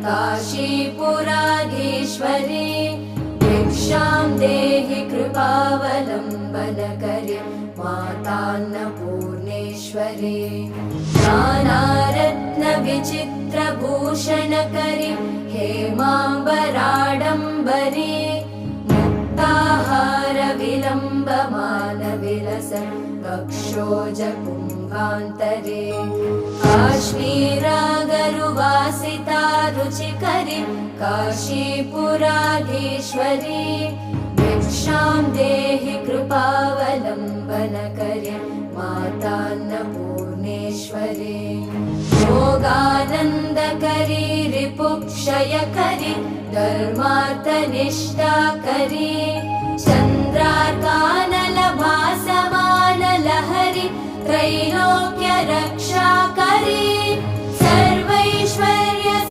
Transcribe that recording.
काशीपुराधीश्वरी भिक्षां देहि कृपावलम्बनकरी मातान्नपूर्णेश्वरी नानारत्नविचित्रभूषणकरी हेमाम्बराडम्बरी मुक्ताहारविलम्बमानविलसन् कक्षोजकुम्भान्तरे काश्मीरागरुवासिता रुचिकरी काशीपुराधीश्वरी भिक्षां देहि कृपावलम्बनकरी मातान्नपूर्णेश्वरी योगानन्दकरी रिपुक्षयकरी धर्मार्थनिष्ठाकरी चन्द्रार्कानलभासमानलहरी त्रैलोक्यरक्षाकरी सर्वैश्वर्य